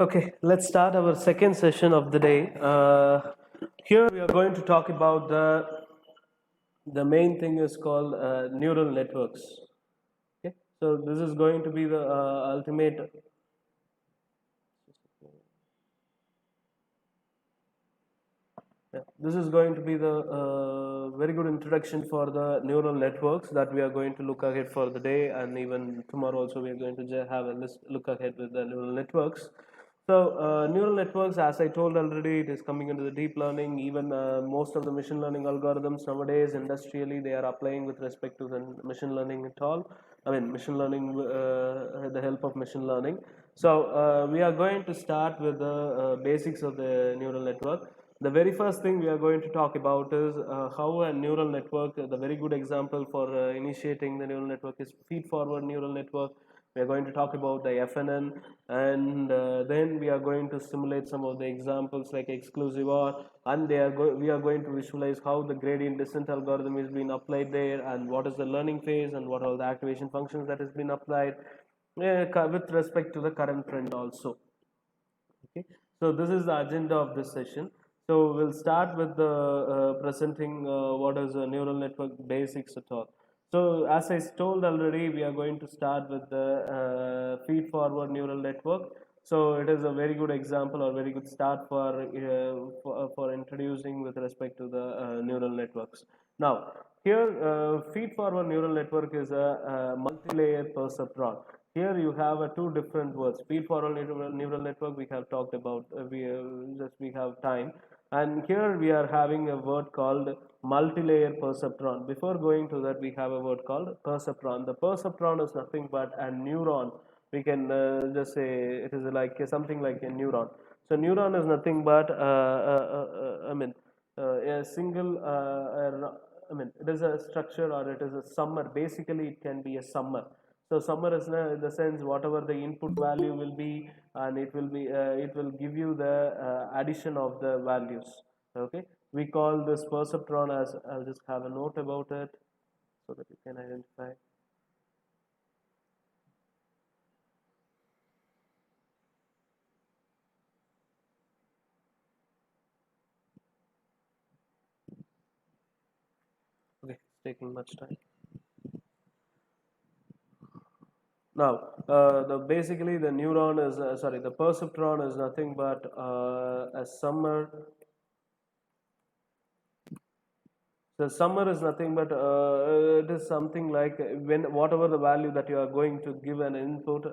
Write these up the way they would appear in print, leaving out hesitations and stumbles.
Okay, let's start our second session of the day. Here we are going to talk about the main thing is called neural networks. Okay, so this is going to be the ultimate. Yeah, this is going to be the very good introduction for the neural networks that we are going to look ahead for the day, and even tomorrow also we are going to have a look ahead with the neural networks. So neural networks, as I told already, it is coming into the deep learning. Even most of the machine learning algorithms nowadays, industrially, they are applying with respect to the machine learning at all. I mean, machine learning, the help of machine learning. So we are going to start with the basics of the neural network. The very first thing we are going to talk about is how a neural network, the very good example for initiating the neural network is feed-forward neural network. We are going to talk about the FNN, and then we are going to simulate some of the examples like exclusive OR, and we are going to visualize how the gradient descent algorithm is being applied there, and what is the learning phase, and what are the activation functions that has been applied with respect to the current trend also. Okay, so this is the agenda of this session. So we'll start with the presenting what is a neural network basics at all. So as I told already, we are going to start with the feed-forward neural network. So it is a very good example or very good start for introducing with respect to the neural networks. Now here, feed-forward neural network is a multi-layer perceptron. Here you have two different words. Feed-forward neural network we have talked about. We have time, and here we are having a word called multi-layer perceptron. Before going to that, we have a word called perceptron. The perceptron is nothing but a neuron. We can just say it is like something like a neuron. So neuron is nothing but a single. It is a structure or it is a summer. Basically, it can be a summer. So summer is the sense whatever the input value will be, and it will give you the addition of the values. Okay, we call this perceptron as, I'll just have a note about it so that you can identify. Okay, it's taking much time. Now, the basically the neuron is the perceptron is nothing but a summer. The summer is nothing but it is something like when whatever the value that you are going to give an input,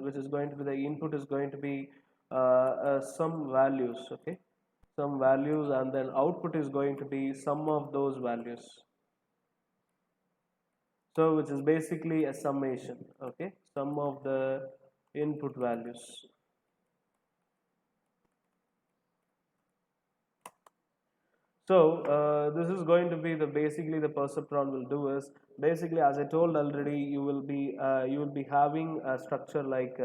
which is going to be the input is going to be some values, okay, some values, and then output is going to be some of those values. So which is basically a summation, okay, sum of the input values. So this is going to be the basically the perceptron will do is basically, as I told already, you will be having a structure like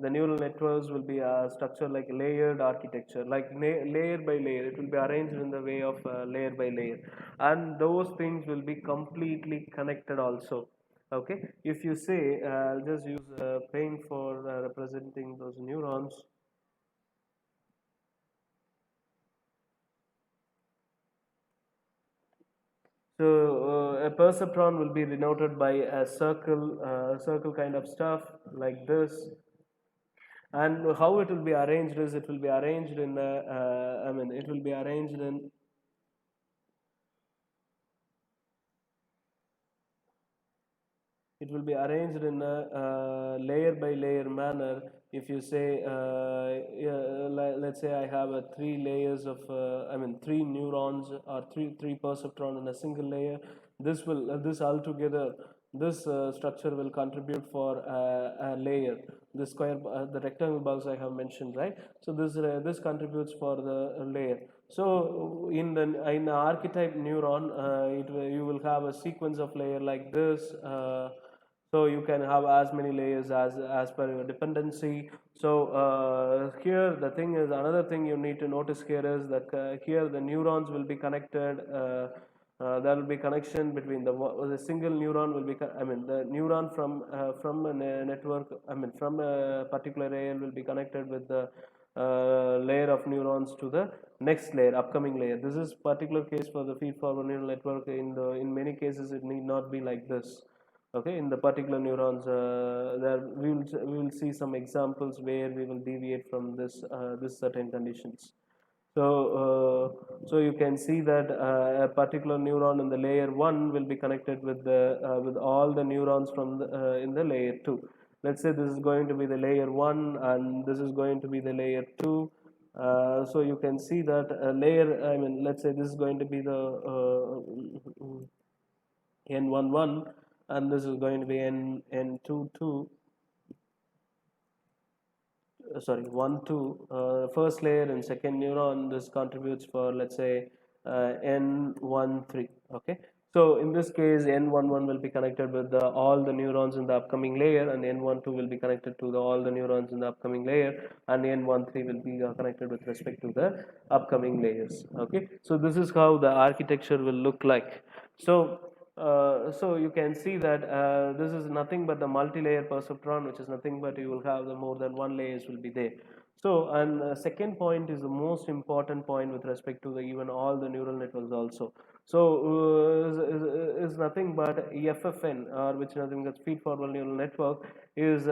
the neural networks will be a structure like layered architecture, like layer by layer. It will be arranged in the way of layer by layer, and those things will be completely connected also. Okay, if you say I'll just use paint for representing those neurons. So a perceptron will be denoted by a circle kind of stuff like this. And how it will be arranged is it will be arranged in it will be arranged in it will be arranged in a layer by layer manner. If you say let's say I have a three layers of three neurons or three perceptron in a single layer, this altogether this structure will contribute for a layer, the square the rectangle box I have mentioned, right? So this contributes for the layer. So in the archetype neuron, you will have a sequence of layer like this. So you can have as many layers as per your dependency. So here the thing is, another thing you need to notice here is that here the neurons will be connected there will be connection between the single neuron will be I mean the neuron from a network, I mean from a particular layer will be connected with the layer of neurons to the next layer, upcoming layer. This is particular case for the feed forward neural network. In many cases it need not be like this. Okay, in the particular neurons, there we will see some examples where we will deviate from this certain conditions. So, so you can see that a particular neuron in the layer one will be connected with all the neurons from in the layer two. Let's say this is going to be the layer one, and this is going to be the layer two. So you can see that layer. I mean, let's say this is going to be the N11, and this is going to be N22. Sorry, 1 2 first layer and second neuron. This contributes for, let's say, N13. Okay, so in this case N11 will be connected with all the neurons in the upcoming layer, and N12 will be connected to all the neurons in the upcoming layer, and N13 will be connected with respect to the upcoming layers. Okay, so this is how the architecture will look like. So you can see that this is nothing but the multi-layer perceptron, which is nothing but you will have the more than one layers will be there. So, and second point is the most important point with respect to the even all the neural networks also. So is nothing but FFN, or which nothing but feed forward neural network, is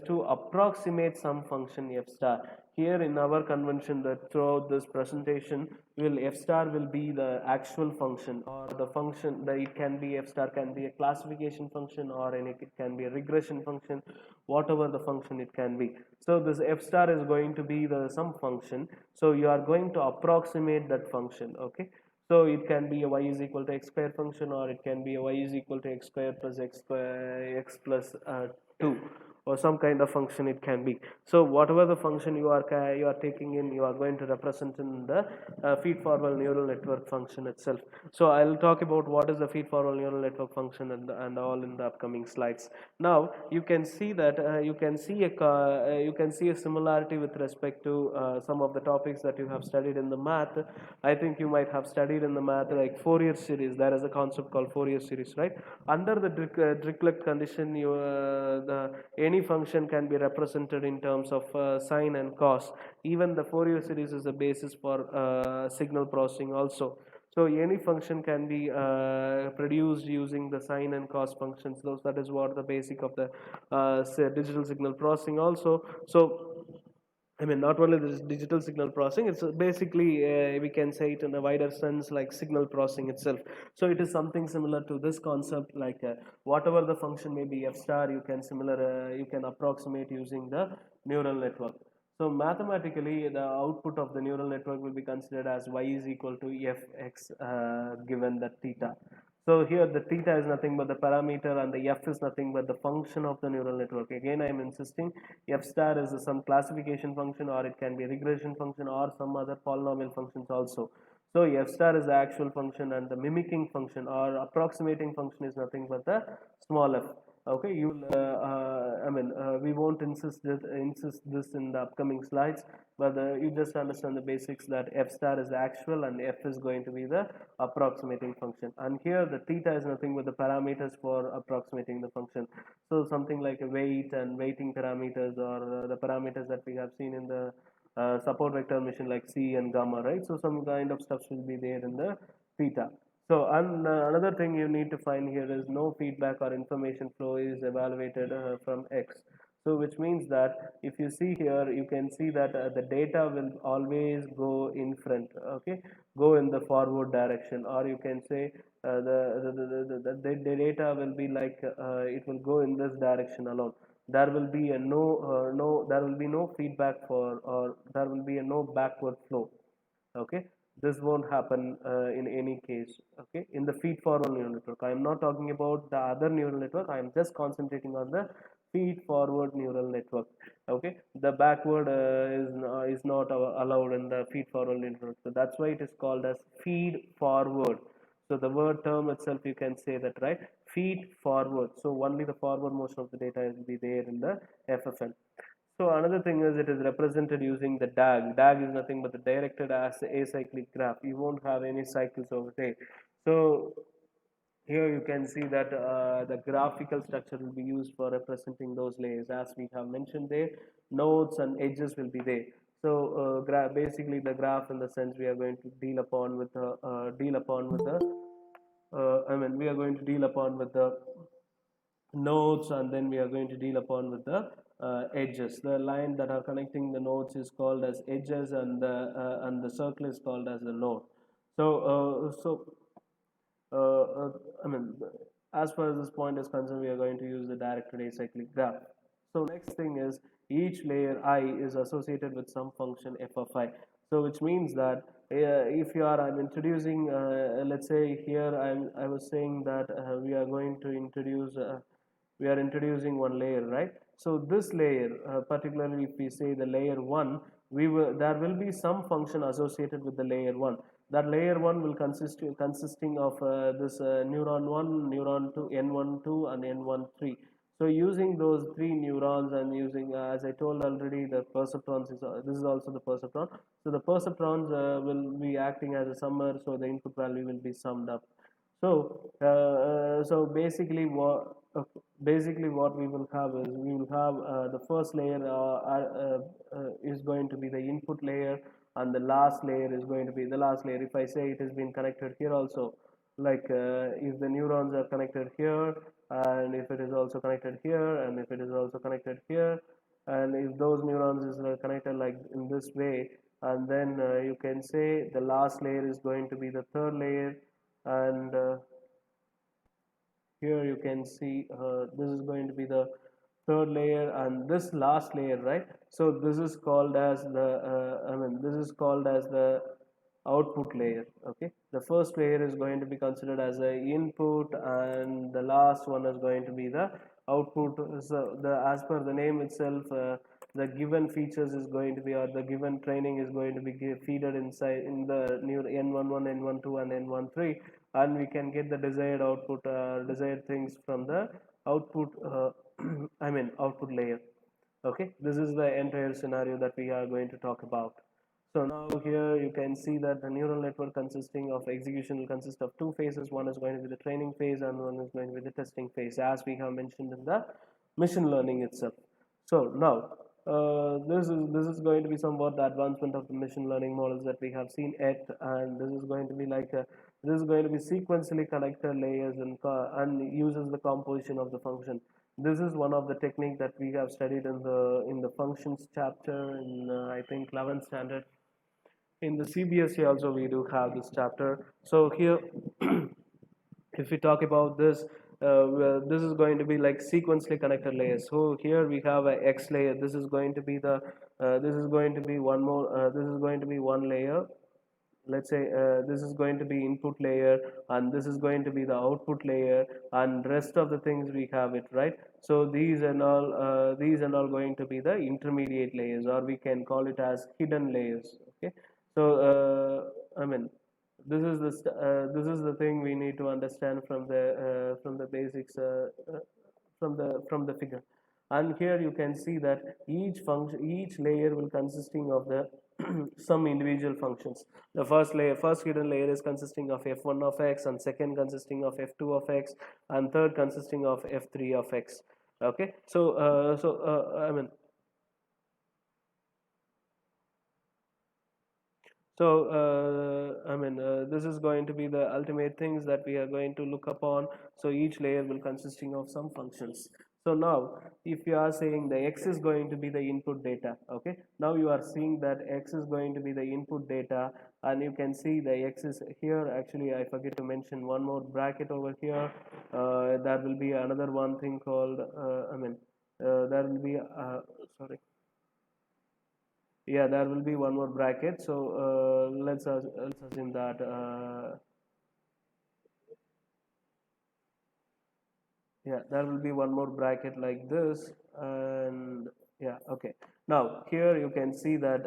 to approximate some function F star. Here in our convention, that throughout this presentation, will F star will be the actual function, or the function that it can be F star can be a classification function, or it can be a regression function, whatever the function it can be. So this F star is going to be the some function. So you are going to approximate that function. Okay. So it can be a y is equal to x square function, or it can be a y is equal to x square plus x square x plus 2, or some kind of function it can be. So whatever the function you are taking in, you are going to represent in the feed forward neural network function itself. So I'll talk about what is the feed forward neural network function and all in the upcoming slides. Now you can see that you can see a similarity with respect to some of the topics that you have studied in the math. I think you might have studied in the math like Fourier series. There is a concept called Fourier series, right? Under the Dirichlet condition, any function can be represented in terms of sine and cos. Even the Fourier series is the basis for signal processing also. So any function can be produced using the sine and cos functions. Those that is what the basic of the digital signal processing also. So I mean, not only this digital signal processing, it's basically, we can say it in a wider sense, like signal processing itself. So it is something similar to this concept, like whatever the function may be f star, you can approximate using the neural network. So mathematically, the output of the neural network will be considered as y is equal to fx given the theta. So here the theta is nothing but the parameter, and the f is nothing but the function of the neural network. Again, I am insisting f star is some classification function, or it can be a regression function, or some other polynomial functions also. So f star is the actual function, and the mimicking function or approximating function is nothing but the small f. Okay, I mean, we won't insist this in the upcoming slides, but you just understand the basics that f star is the actual and f is going to be the approximating function. And here the theta is nothing but the parameters for approximating the function. So something like a weight and weighting parameters, or the parameters that we have seen in the support vector machine like C and gamma, right? So some kind of stuff will be there in the theta. So another thing you need to find here is no feedback or information flow is evaluated from X. So which means that if you see here, you can see that the data will always go in front, okay, go in the forward direction, or you can say the data will be like it will go in this direction alone. There will be a there will be no feedback for, or there will be a no backward flow. Okay, this won't happen in any case. Okay, in the feed forward neural network, I am not talking about the other neural network. I am just concentrating on the feed forward neural network. Okay, the backward is not allowed in the feed forward network, so that's why it is called as feed forward. So the word term itself, you can say that, right? Feed forward. So only the forward motion of the data will be there in the FFN. So another thing is it is represented using the DAG. DAG is nothing but the directed as acyclic graph. You won't have any cycles over there. So here you can see that the graphical structure will be used for representing those layers. As we have mentioned there, nodes and edges will be there. So basically the graph, in the sense, we are going to deal upon with the we are going to deal upon with the nodes, and then we are going to deal upon with the edges. The line that are connecting the nodes is called as edges, and the circle is called as the node. So I mean, as far as this point is concerned, we are going to use the directed acyclic graph. So next thing is, each layer I is associated with some function f of I. So which means that if you are, I'm introducing, let's say here I was saying that we are introducing one layer, right? So this layer, particularly if we say the layer 1, there will be some function associated with the layer 1. That layer 1 will consisting of this neuron 1, neuron 2, n1 2 and n1 3. So using those three neurons, and using, as I told already, the perceptrons this is also the perceptron. So the perceptrons will be acting as a summer, so the input value will be summed up. So basically what we will have is, we will have the first layer is going to be the input layer, and the last layer is going to be the last layer. If I say it has been connected here also, like if the neurons are connected here, and if it is also connected here, and if it is also connected here, and if those neurons is connected like in this way, and then you can say the last layer is going to be the third layer, and here you can see this is going to be the third layer, and this last layer, right? So this is called as the this is called as the output layer. Okay, the first layer is going to be considered as the input, and the last one is going to be the output. So as per the name itself, the given features is going to be, or the given training is going to be feeded inside in the new n11, n12 and n13, and we can get the desired output, desired things from the output output layer. Okay, this is the entire scenario that we are going to talk about. So now here you can see that the neural network consisting of execution will consist of two phases. One is going to be the training phase, and one is going to be the testing phase, as we have mentioned in the machine learning itself. So now this is going to be somewhat the advancement of the machine learning models that we have seen yet, and this is going to be like this is going to be sequentially connected layers, and uses the composition of the function. This is one of the technique that we have studied in the functions chapter in I think 11th standard. In the CBSE also we do have this chapter. So here if we talk about this, this is going to be like sequentially connected layers. So here we have a X layer. This is going to be this is going to be one more, this is going to be one layer. Let's say this is going to be input layer, and this is going to be the output layer, and rest of the things we have it, right? So these and all going to be the intermediate layers, or we can call it as hidden layers. Okay, so this is the thing we need to understand from the basics, from the figure. And here you can see that each layer will consisting of the some individual functions. The first hidden layer is consisting of f1 of x, and second consisting of f2 of x, and third consisting of f3 of x. Okay, this is going to be the ultimate things that we are going to look upon. So each layer will consisting of some functions. So now, if you are saying the x is going to be the input data, okay, now you are seeing that x is going to be the input data, and you can see the x is here. Actually, I forget to mention one more bracket over here. There will be another one thing called, there will be, sorry. Yeah, there will be one more bracket. So let's assume that yeah, there will be one more bracket like this, and yeah, okay. Now here you can see that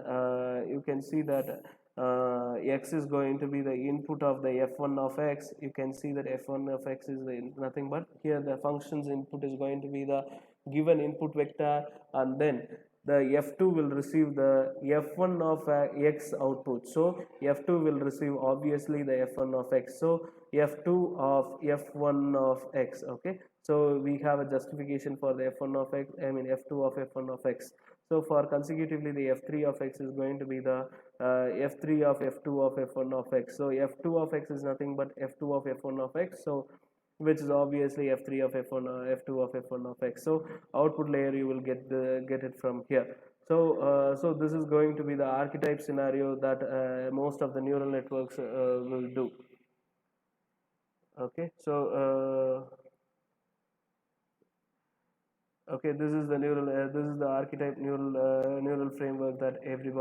x is going to be the input of the f1 of x. You can see that f1 of x is nothing but, here the function's input is going to be the given input vector, and then the F2 will receive the F1 of X output. So F2 will receive obviously the F1 of X. So F2 of F1 of X. Okay. So we have a justification for the F1 of X, I mean F2 of F1 of X. So for consecutively the F3 of X is going to be the F3 of F2 of F1 of X. So F2 of X is nothing but F2 of F1 of X. So which is obviously F3 of F1 F2 of F1 of X. So output layer you will get it from here. So this is going to be the archetype scenario that most of the neural networks will do. Okay, so okay, this is the this is the archetype neural framework that every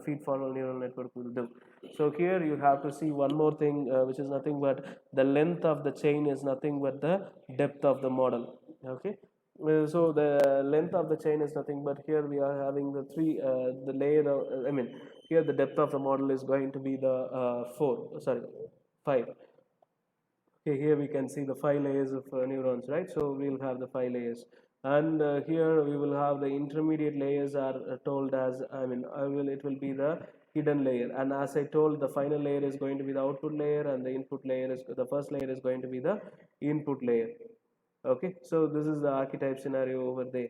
feed forward neural network will do. So here you have to see one more thing, which is nothing but the length of the chain is nothing but the depth of the model. Okay, so the length of the chain is nothing but here we are having the the layer of, I mean here the depth of the model is going to be the 5. Okay, here we can see the 5 layers of neurons, right? So we'll have the 5 layers, and here we will have the intermediate layers are told as, I mean, it will be the hidden layer, and as I told, the final layer is going to be the output layer, and the input layer is the first layer is going to be the input layer. Okay, so this is the archetype scenario over there.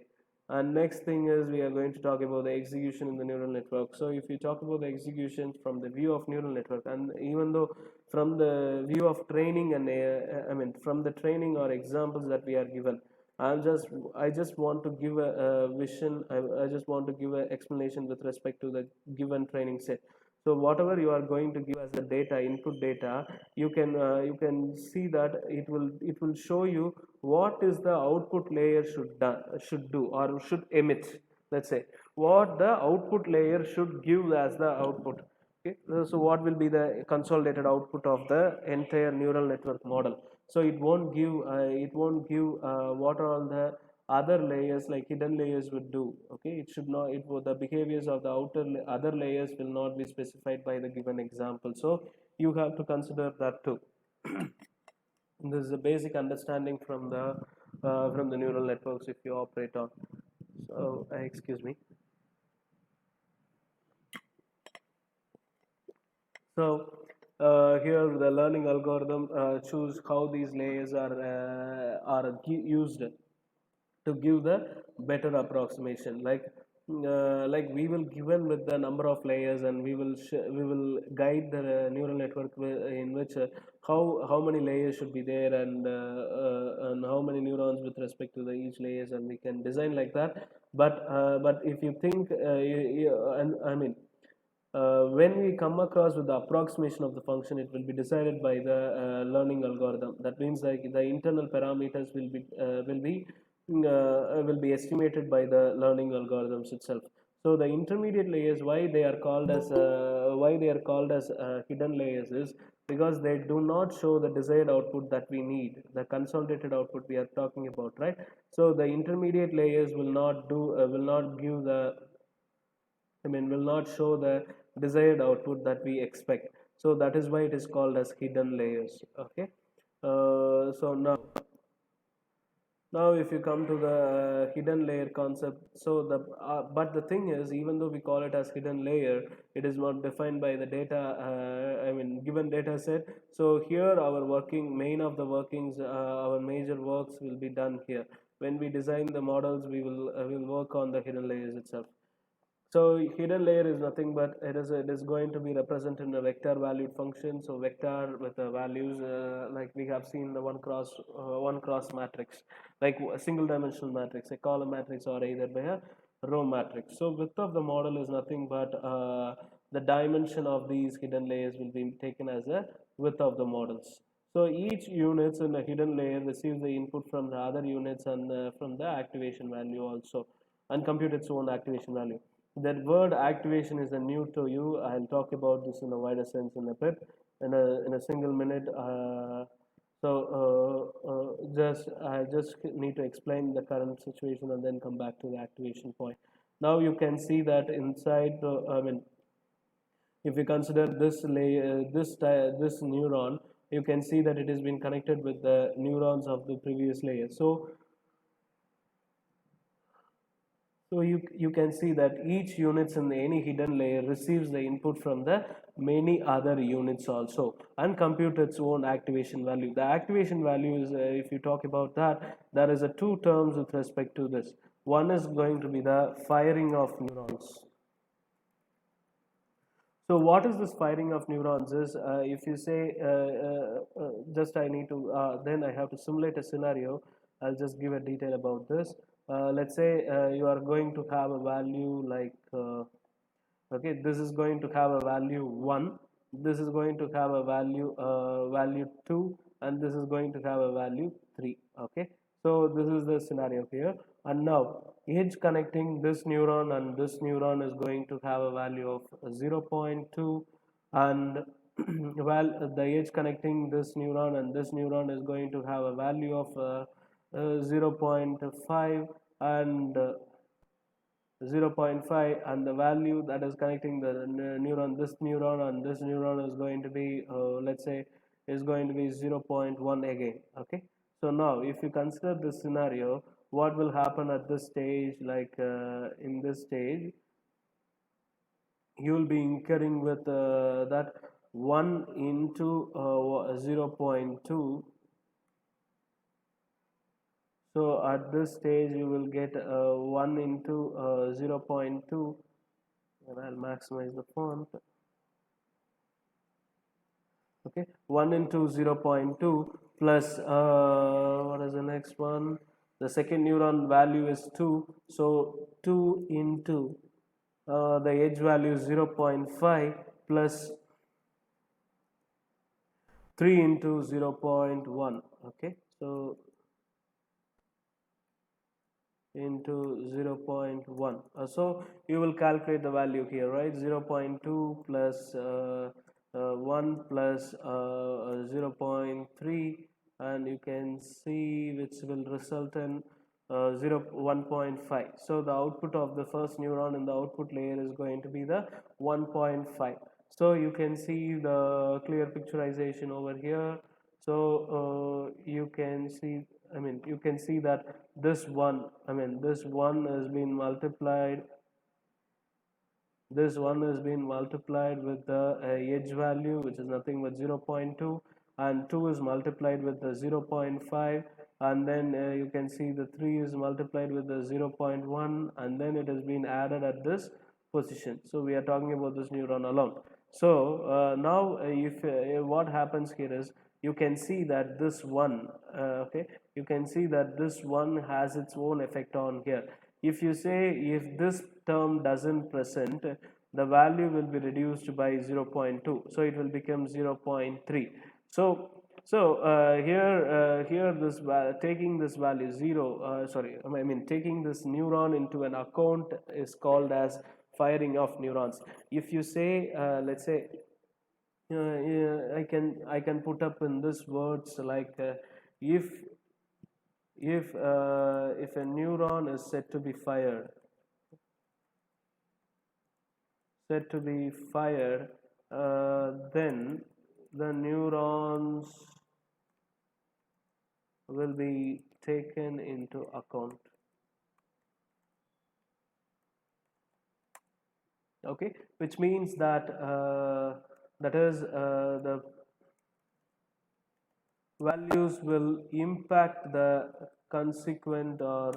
And next thing is we are going to talk about the execution in the neural network. So if you talk about the execution from the view of neural network, and even though from the view of training and I mean from the training or examples that we are given, I just want to give a vision. I just want to give an explanation with respect to the given training set. So whatever you are going to give as the data, input data, you can see that it will show you what is the output layer should do or should emit. Let's say what the output layer should give as the output. Okay, so what will be the consolidated output of the entire neural network model? So it won't give what are all the other layers like hidden layers would do. Okay, it should not, the behaviors of the other layers will not be specified by the given example. So you have to consider that too. This is a basic understanding from the neural networks if you operate on. So excuse me. So here the learning algorithm choose how these layers are used to give the better approximation. Like we will given with the number of layers, and we will guide the neural network in which how many layers should be there, and how many neurons with respect to the each layers, and we can design like that. But if you think and I mean when we come across with the approximation of the function, it will be decided by the learning algorithm. That means like the internal parameters will be estimated by the learning algorithms itself. So the intermediate layers, why they are called as hidden layers is because they do not show the desired output that we need, the consolidated output we are talking about, right? So the intermediate layers will not give the, I mean, will not show the desired output that we expect. So that is why it is called as hidden layers. Okay. So now if you come to the hidden layer concept, so but the thing is, even though we call it as hidden layer, it is not defined by the data, I mean given data set. So here our main of the workings, our major works will be done here. When we design the models, we will work on the hidden layers itself. So hidden layer is nothing but it is going to be represented in a vector valued function. So vector with the values like we have seen the one cross matrix, like a single dimensional matrix, a column matrix, or either by a row matrix. So width of the model is nothing but the dimension of these hidden layers will be taken as a width of the models. So each units in the hidden layer receives the input from the other units and from the activation value also, and compute its own activation value. That word activation is a new to you. I'll talk about this in a wider sense in a bit, in a single minute. Just I just need to explain the current situation and then come back to the activation point. Now you can see that inside I mean, if you consider this layer, this neuron, you can see that it has been connected with the neurons of the previous layer. So you can see that each units in any hidden layer receives the input from the many other units also and compute its own activation value. The activation value is, if you talk about that, there is a two terms with respect to this. One is going to be the firing of neurons. So what is this firing of neurons is, if you say, just I need to, then I have to simulate a scenario. I'll just give a detail about this. Let's say you are going to have a value like, okay, this is going to have a value 1, this is going to have a value 2, and this is going to have a value 3. Okay, so this is the scenario here. And now edge connecting this neuron and this neuron is going to have a value of 0.2, and well, the edge connecting this neuron and this neuron is going to have a value of 0.5, and 0.5, and the value that is connecting the neuron, this neuron and this neuron is going to be, let's say, is going to be 0.1 again. Okay, so now if you consider this scenario, what will happen at this stage? Like, in this stage you will be incurring with that 1 into 0.2. So at this stage you will get 1 into 0.2, and I'll maximize the font. Okay, 1 into 0.2 plus, what is the next one? The second neuron value is 2, so 2 into the edge value is 0.5 plus 3 into 0.1. Okay, so into 0.1. So you will calculate the value here, right? 0.2 plus 1 plus 0.3, and you can see which will result in 1.5. So the output of the first neuron in the output layer is going to be the 1.5. So you can see the clear picturization over here. So you can see, I mean, you can see that this one, I mean, this one has been multiplied, this one has been multiplied with the edge value, which is nothing but 0.2, and 2 is multiplied with the 0.5, and then you can see the 3 is multiplied with the 0.1, and then it has been added at this position. So we are talking about this neuron alone. So now if what happens here is, you can see that this one, okay, you can see that this one has its own effect on here. If you say, if this term doesn't present, the value will be reduced by 0.2, so it will become 0.3. Here this taking this value 0, I mean taking this neuron into an account is called as firing of neurons. If you say, let's say, yeah, I can put up in this words like, if if a neuron is said to be fired, then the neurons will be taken into account. Okay, which means that that is the values will impact the consequent or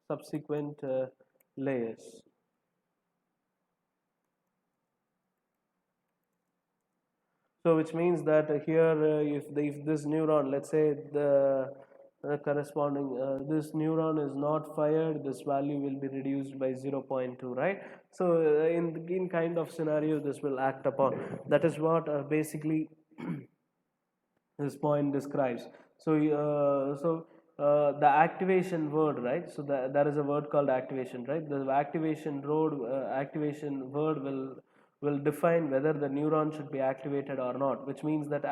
subsequent layers. So which means that here, if this neuron, let's say the corresponding this neuron is not fired, this value will be reduced by 0.2, right? So in kind of scenario this will act upon. That is what basically this point describes. So the activation word, right? So there is a word called activation, right? The activation word will define whether the neuron should be activated or not, which means that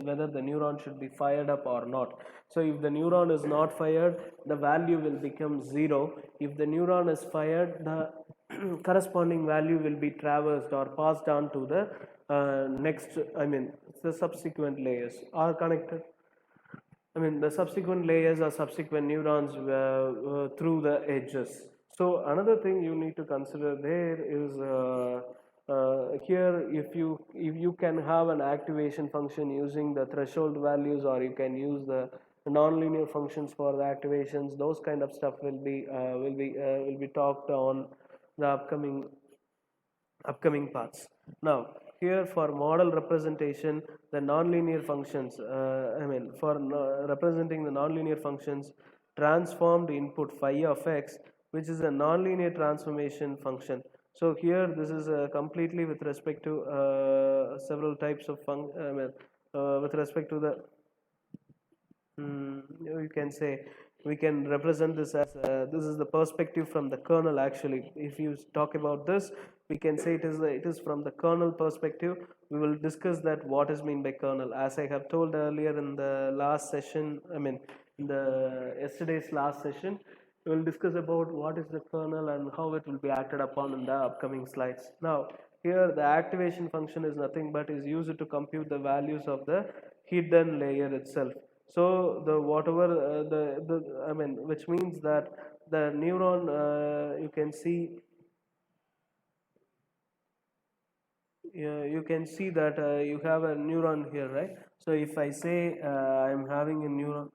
whether the neuron should be fired up or not. So if the neuron is not fired, the value will become 0. If the neuron is fired, the corresponding value will be traversed or passed on to the next, I mean the subsequent layers are connected. I mean the subsequent layers are subsequent neurons through the edges. So another thing you need to consider there is here if you can have an activation function using the threshold values, or you can use the nonlinear functions for the activations. Those kind of stuff will be talked on the upcoming parts. Now, here for model representation, the nonlinear functions, for representing the nonlinear functions, transformed input phi of x, which is a nonlinear transformation function. So here, this is completely with respect to several types of with respect to the you can say, we can represent this as this is the perspective from the kernel. Actually, if you talk about this, we can say it is from the kernel perspective. We will discuss that what is mean by kernel. As I have told earlier in the last session, in the yesterday's last session, we will discuss about what is the kernel and how it will be acted upon in the upcoming slides. Now, here the activation function is nothing but is used to compute the values of the hidden layer itself. So the whatever the which means that the neuron, you can see, you can see that you have a neuron here, right? So if I say I'm having a neuron,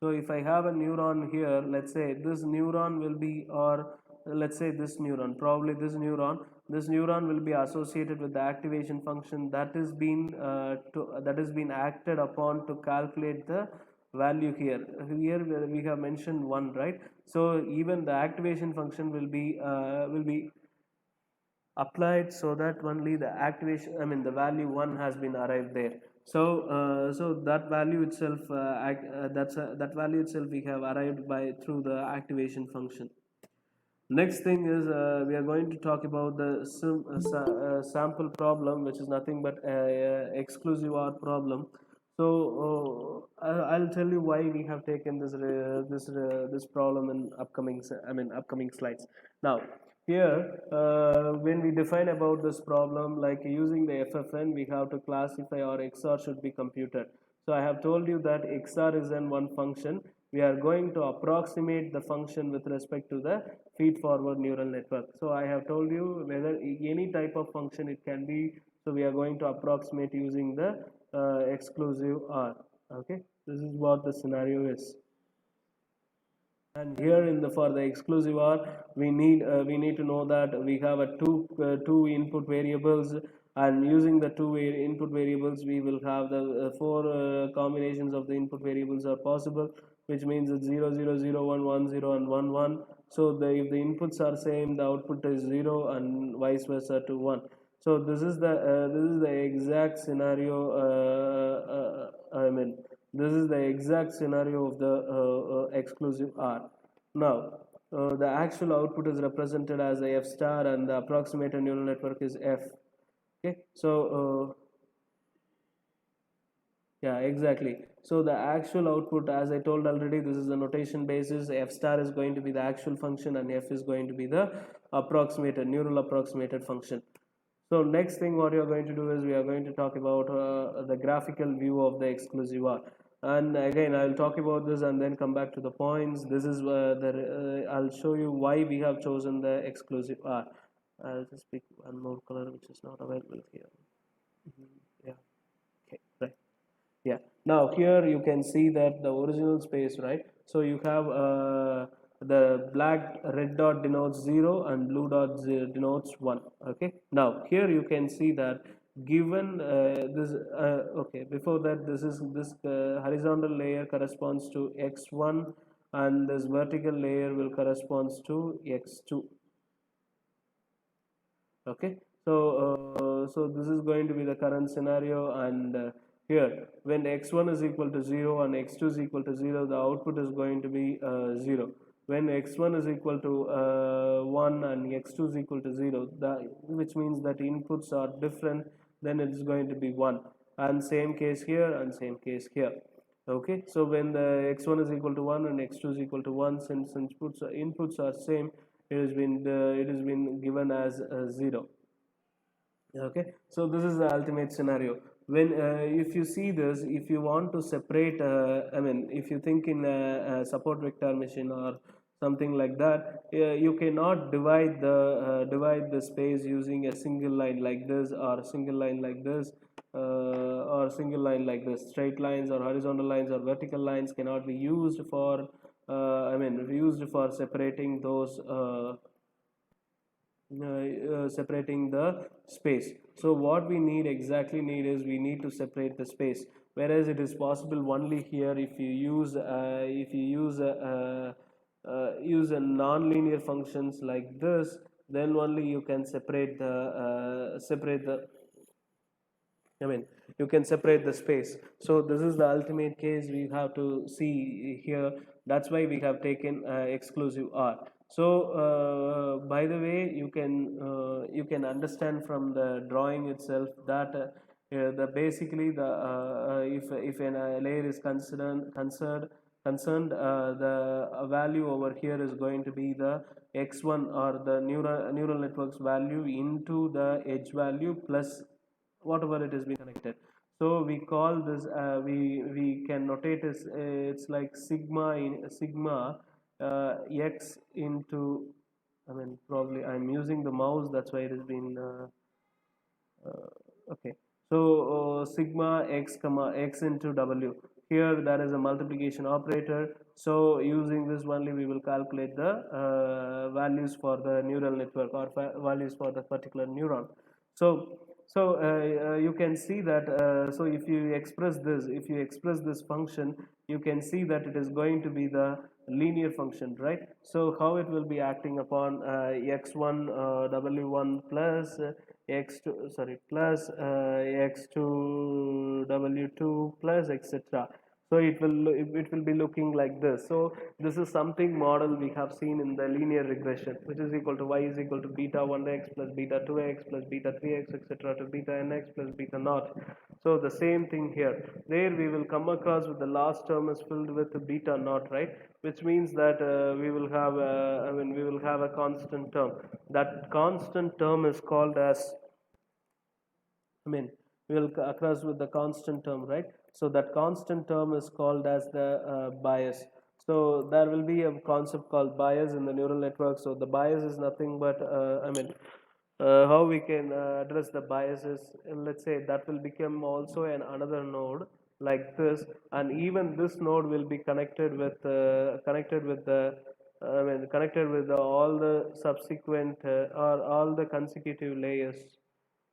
so if I have a neuron here, let's say this neuron will be, or let's say this neuron, probably this neuron will be associated with the activation function that is been acted upon to calculate the value here. Here we have mentioned 1, right? So even the activation function will be applied so that only the activation, the value 1 has been arrived there. So that value itself, that value itself we have arrived by through the activation function. Next thing is we are going to talk about the sample problem, which is nothing but exclusive OR problem. So I'll tell you why we have taken this problem in upcoming slides. Now, here when we define about this problem, like using the FFN, we have to classify or XOR should be computed. So I have told you that XOR is in one function. We are going to approximate the function with respect to the feed forward neural network. So I have told you whether any type of function it can be. So we are going to approximate using the exclusive OR. Okay, this is what the scenario is. And here in the for the exclusive OR, we need to know that we have a two input variables, and using the two input variables, we will have the four combinations of the input variables are possible, which means it's 0 0 0 1 1 0 and 1 1. So if the inputs are same, the output is 0, and vice versa to 1. So this is the exact scenario. This is the exact scenario of the exclusive OR. Now, the actual output is represented as a F star, and the approximated neural network is F. Okay, so yeah, exactly. So the actual output, as I told already, this is the notation basis. F star is going to be the actual function, and F is going to be the neural approximated function. So next thing what you are going to do is we are going to talk about the graphical view of the exclusive OR. And again, I'll talk about this and then come back to the points. This is I'll show you why we have chosen the exclusive OR. I'll just pick one more color which is not available here. Yeah. Okay. Right. Yeah. Now here you can see that the original space, right? So you have the black red dot denotes 0 and blue dot denotes 1. Okay. Now here you can see that given this okay, before that, this horizontal layer corresponds to x1, and this vertical layer will corresponds to x2. Okay, so this is going to be the current scenario, and here when x1 is equal to 0 and x2 is equal to 0, the output is going to be 0. When x1 is equal to 1 and x2 is equal to 0, which means that inputs are different, then it is going to be 1, and same case here and same case here. Okay, so when the x1 is equal to 1 and x2 is equal to 1, since inputs are same, it has been given as 0. Okay, so this is the ultimate scenario. when if you see this, if you want to separate, I mean, if you think in a support vector machine or something like that, you cannot divide the space using a single line like this, or a single line like this, or a single line like this. Straight lines or horizontal lines or vertical lines cannot be used for I mean, used for separating those separating the space. So what we need exactly need is we need to separate the space, whereas it is possible only here if you use a non-linear functions like this, then only you can separate the I mean, you can separate the space. So this is the ultimate case we have to see here. That's why we have taken exclusive R. So by the way, you can understand from the drawing itself that the basically the if an layer is concerned, the value over here is going to be the x1 or the neural network's value into the edge value plus whatever it is being connected. So we call this we can notate as it's like sigma x into, I mean, probably I'm using the mouse, that's why it has been okay. So sigma x comma x into w, here that is a multiplication operator. So using this only we will calculate the values for the neural network, or values for the particular neuron. So you can see that so if you express this function, you can see that it is going to be the linear function, right? So how it will be acting upon x1 w1 plus x2, sorry, plus x2 w2 plus etc. So it will be looking like this. So this is something model we have seen in the linear regression, which is equal to y is equal to beta 1x plus beta 2x plus beta 3x etc. to beta nx plus beta naught. So the same thing here. There we will come across with the last term is filled with beta naught, right? Which means that we will have I mean, we will have a constant term. That constant term is called as, I mean, we will across with the constant term, right? So that constant term is called as the bias. So there will be a concept called bias in the neural network. So the bias is nothing but, I mean, how we can address the biases. Let's say that will become also another node like this, and even this node will be connected with the I mean, connected with all the subsequent or all the consecutive layers.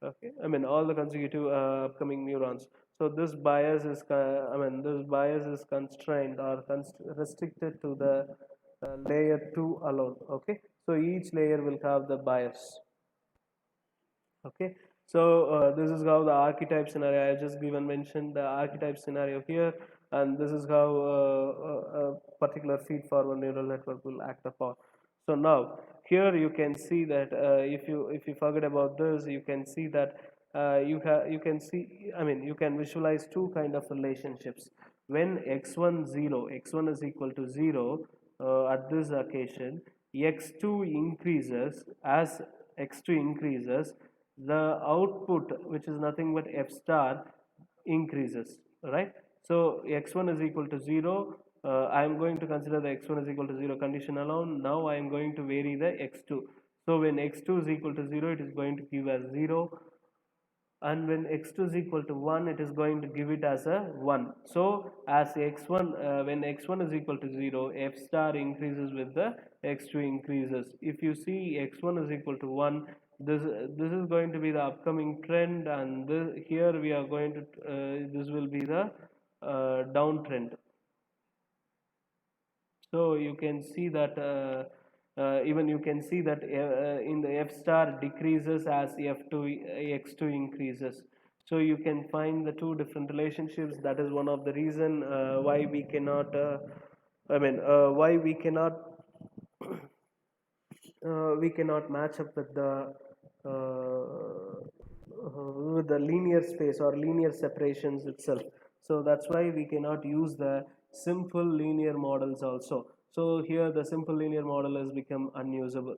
Okay, I mean, all the consecutive upcoming neurons. So this bias is I mean, this bias is constrained or restricted to the layer 2 alone. Okay, so each layer will have the bias. Okay, so this is how the archetype scenario, I just given mentioned the archetype scenario here, and this is how a particular feed forward neural network will act upon. So now here you can see that if you forget about this, you can see that you can see, I mean, you can visualize two kind of relationships. When x1 is equal to 0 at this occasion, x2 increases. As x2 increases, the output, which is nothing but f star, increases, right? So x1 is equal to 0. I am going to consider the x1 is equal to 0 condition alone. Now I am going to vary the x2. So when x2 is equal to 0, it is going to give as 0, and when x2 is equal to 1, it is going to give it as a 1. So as x1 when x1 is equal to 0, f star increases with the x2 increases. If you see x1 is equal to 1, this is going to be the upcoming trend, and here we are going to this will be the downtrend. So you can see that even you can see that in the f star decreases as f2 x2 increases. So you can find the two different relationships. That is one of the reason why we cannot why we cannot match up with the linear space or linear separations itself. So that's why we cannot use the simple linear models also. So here the simple linear model has become unusable.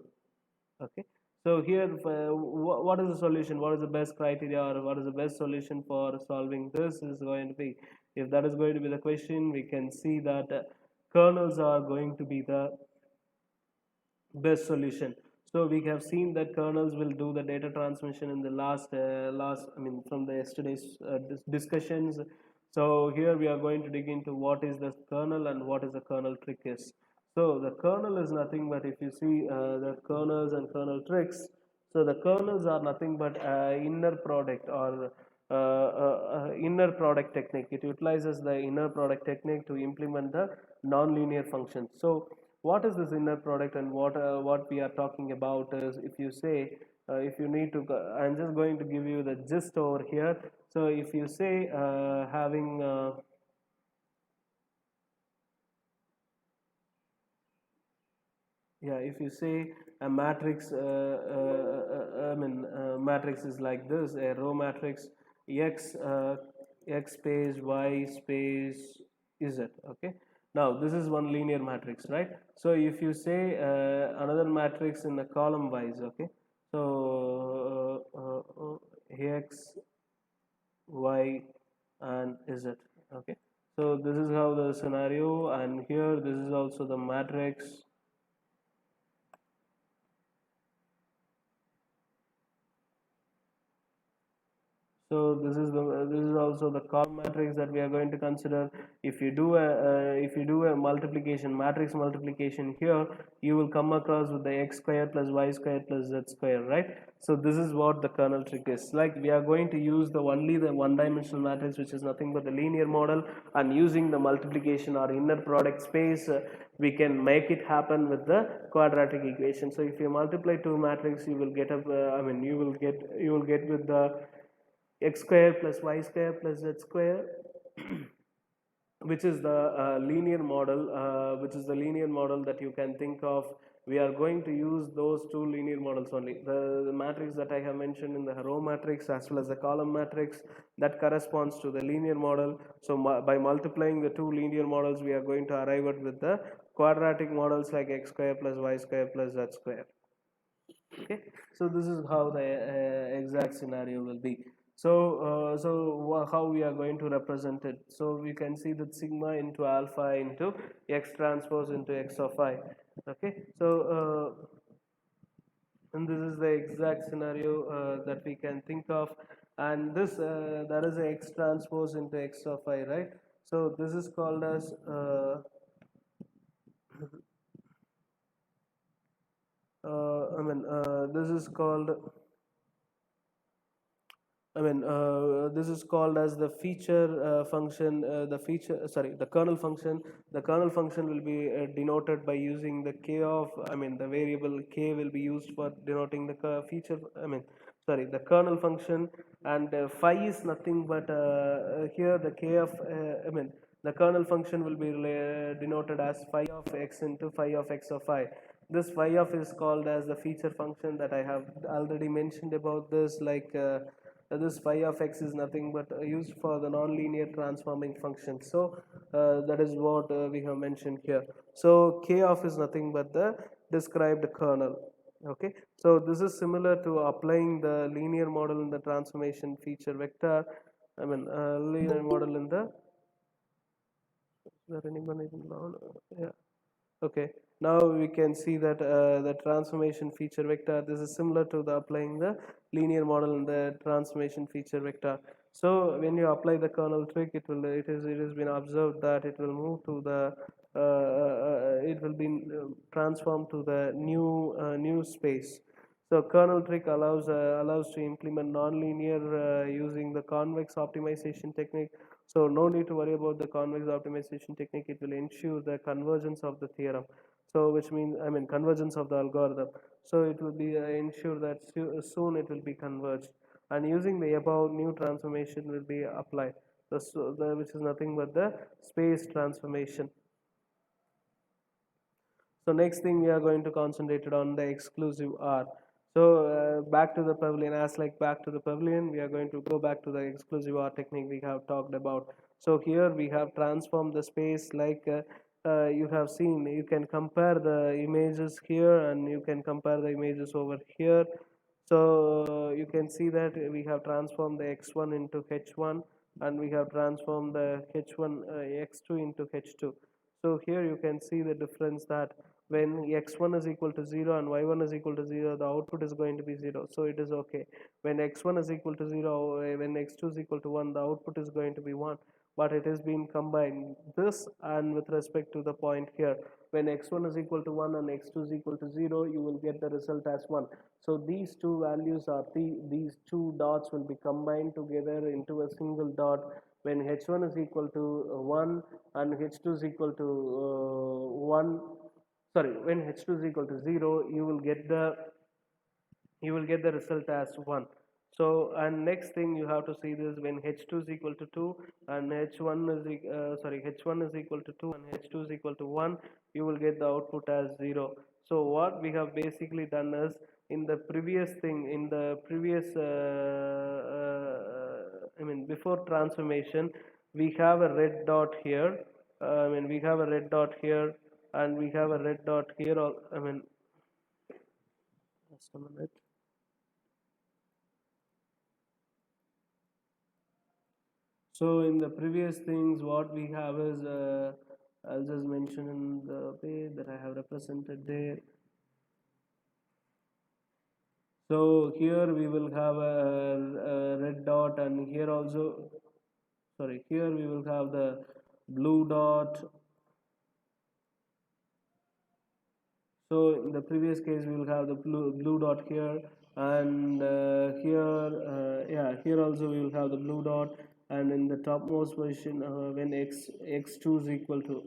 Okay, So here, what is the solution? What is the best criteria, or what is the best solution for solving this is going to be? If that is going to be the question, we can see that kernels are going to be the best solution. So we have seen that kernels will do the data transmission in the last I mean from the yesterday's discussions. So here we are going to dig into what is the kernel and what is the kernel trick is. So the kernel is nothing but, if you see the kernels and kernel tricks, so the kernels are nothing but inner product, or inner product technique. It utilizes the inner product technique to implement the non-linear functions. So what is this inner product, and what we are talking about is, if you say if you need to I'm just going to give you the gist over here. So if you say having yeah, if you say a matrix matrix is like this, a row matrix, x x space y space z. Okay, now this is one linear matrix, right? So if you say another matrix in the column wise, okay, so x y and z. Okay, so this is how the scenario, and here this is also the matrix. So this is also the column matrix that we are going to consider. If you do a multiplication, matrix multiplication here, you will come across with the x square plus y square plus z square, right? So this is what the kernel trick is. Like, we are going to use the only the one-dimensional matrix, which is nothing but the linear model, and using the multiplication or inner product space, we can make it happen with the quadratic equation. So if you multiply two matrix, you will get up. You will get with the x square plus y square plus z square, which is the linear model that you can think of. We are going to use those two linear models only. The matrix that I have mentioned in the row matrix, as well as the column matrix, that corresponds to the linear model. So by multiplying the two linear models, we are going to arrive at with the quadratic models like x square plus y square plus z square. Okay, so this is how the exact scenario will be. So how we are going to represent it? So we can see that sigma into alpha into x transpose into x of I. Okay, so and this is the exact scenario that we can think of. And this that is a x transpose into x of I, right? So this is called as this is called this is called as the feature function. The kernel function. The kernel function will be denoted by using the k of, the variable k will be used for denoting the feature. The kernel function, and phi is nothing but here the k of, the kernel function will be denoted as phi of x into phi of x of I. This phi of is called as the feature function that I have already mentioned about this, like. This phi of x is nothing but used for the nonlinear transforming function. So that is what we have mentioned here. So k of is nothing but the described kernel. Okay, so this is similar to applying the linear model in the transformation feature vector. Linear model in the. Is there anyone even on? Yeah. Okay, now we can see that the transformation feature vector, this is similar to the applying the linear model in the transformation feature vector. So when you apply the kernel trick, it has been observed that it will move to the it will be transformed to the new space. So kernel trick allows to implement nonlinear using the convex optimization technique. So no need to worry about the convex optimization technique. It will ensure the convergence of the theorem. So which means, convergence of the algorithm. So it will be ensure that soon it will be converged. And using the above, new transformation will be applied. Which is nothing but the space transformation. So next thing, we are going to concentrate on the exclusive R. So back to the pavilion, back to the pavilion, we are going to go back to the exclusive R technique we have talked about. So here we have transformed the space like you have seen, you can compare the images here and you can compare the images over here. So you can see that we have transformed the x1 into h1 and we have transformed the h1 x2 into h2. So here you can see the difference, that when x1 is equal to 0 and y1 is equal to 0, the output is going to be 0, so it is okay. When x1 is equal to 0, when x2 is equal to 1, the output is going to be 1, but it has been combined this, and with respect to the point here, when x1 is equal to 1 and x2 is equal to 0, you will get the result as 1. So these two values are these two dots will be combined together into a single dot when h1 is equal to 1 and h2 is equal to 1. Sorry, when h2 is equal to 0, you will get the result as 1. So, and next thing you have to see this, when h2 is equal to 2 and h1 is equal to 2 and h2 is equal to 1, you will get the output as 0. So what we have basically done is, in the previous thing, in the previous I mean before transformation, we have a red dot here. We have a red dot here and we have a red dot here. Just a minute. So in the previous things, what we have is, I'll just mention in the way that I have represented there. So here we will have a red dot, and here also, sorry, here we will have the blue dot. So in the previous case, we will have the blue dot here, and here also we will have the blue dot, and in the topmost position, when x2 is equal to,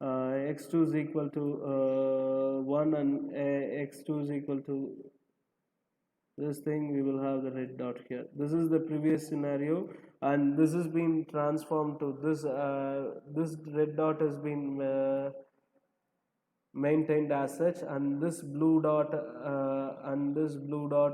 x2 is equal to 1 and x2 is equal to this thing, we will have the red dot here. This is the previous scenario, and this has been transformed to this. This red dot has been maintained as such, and this blue dot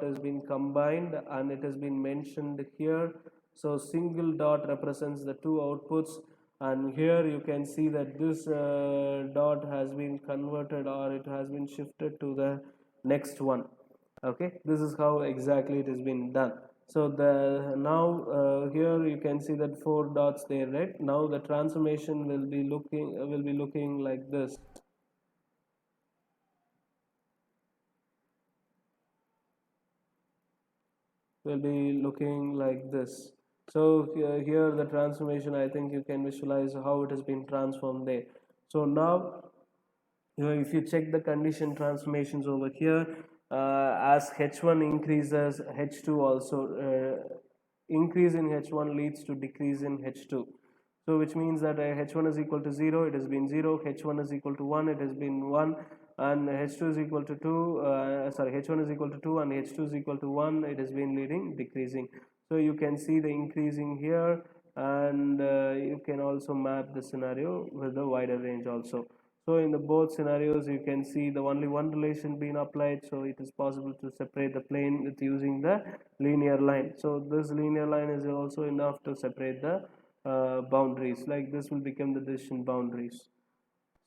has been combined and it has been mentioned here. So single dot represents the two outputs, and here you can see that this dot has been converted, or it has been shifted to the next one. Okay, this is how exactly it has been done. So the now here you can see that four dots there, right? Now the transformation will be looking like this. Will be looking like this. So here the transformation, I think you can visualize how it has been transformed there. So now, if you check the condition transformations over here, as h1 increases, h2 also increase in h1 leads to decrease in h2. So which means that h1 is equal to 0, it has been 0, h1 is equal to 1, it has been 1, and h2 is equal to 2, h1 is equal to 2 and h2 is equal to 1, it has been leading decreasing. So you can see the increasing here, and you can also map the scenario with the wider range also. So in the both scenarios, you can see the only one relation being applied, so it is possible to separate the plane with using the linear line. So this linear line is also enough to separate the boundaries. Like this will become the decision boundaries.